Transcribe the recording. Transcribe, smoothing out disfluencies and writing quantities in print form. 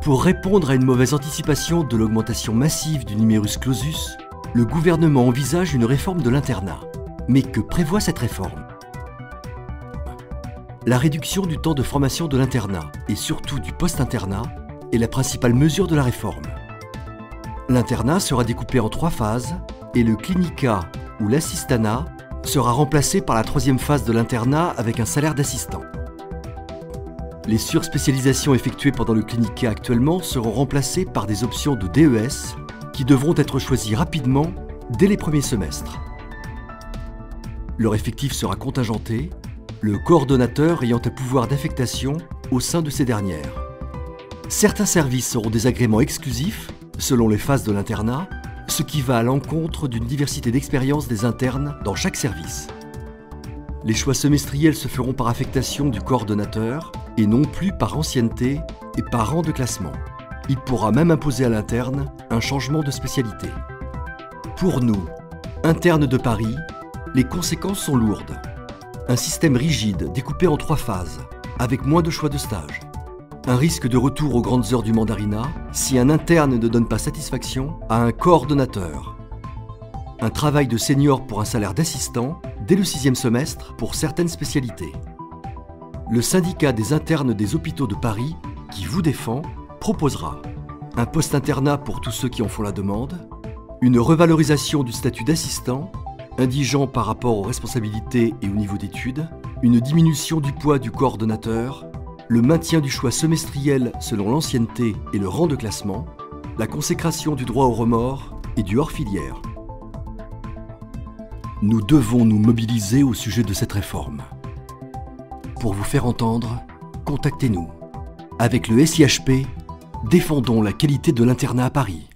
Pour répondre à une mauvaise anticipation de l'augmentation massive du numerus clausus, le gouvernement envisage une réforme de l'internat. Mais que prévoit cette réforme? La réduction du temps de formation de l'internat et surtout du post-internat est la principale mesure de la réforme. L'internat sera découpé en 3 phases et le clinica ou l'assistanat sera remplacé par la 3e phase de l'internat avec un salaire d'assistant. Les surspécialisations effectuées pendant le clinica actuellement seront remplacées par des options de DES qui devront être choisies rapidement dès les premiers semestres. Leur effectif sera contingenté, le coordonnateur ayant un pouvoir d'affectation au sein de ces dernières. Certains services auront des agréments exclusifs selon les phases de l'internat, ce qui va à l'encontre d'une diversité d'expériences des internes dans chaque service. Les choix semestriels se feront par affectation du coordonnateur et non plus par ancienneté et par rang de classement. Il pourra même imposer à l'interne un changement de spécialité. Pour nous, internes de Paris, les conséquences sont lourdes. Un système rigide découpé en 3 phases, avec moins de choix de stage. Un risque de retour aux grandes heures du mandarinat si un interne ne donne pas satisfaction à un coordonnateur. Un travail de senior pour un salaire d'assistant dès le 6e semestre pour certaines spécialités. Le syndicat des internes des hôpitaux de Paris, qui vous défend, proposera un post-internat pour tous ceux qui en font la demande, une revalorisation du statut d'assistant, indigent par rapport aux responsabilités et au niveau d'études, une diminution du poids du coordonnateur, le maintien du choix semestriel selon l'ancienneté et le rang de classement, la consécration du droit au remords et du hors-filière. Nous devons nous mobiliser au sujet de cette réforme. Pour vous faire entendre, contactez-nous. Avec le SIHP, défendons la qualité de l'internat à Paris.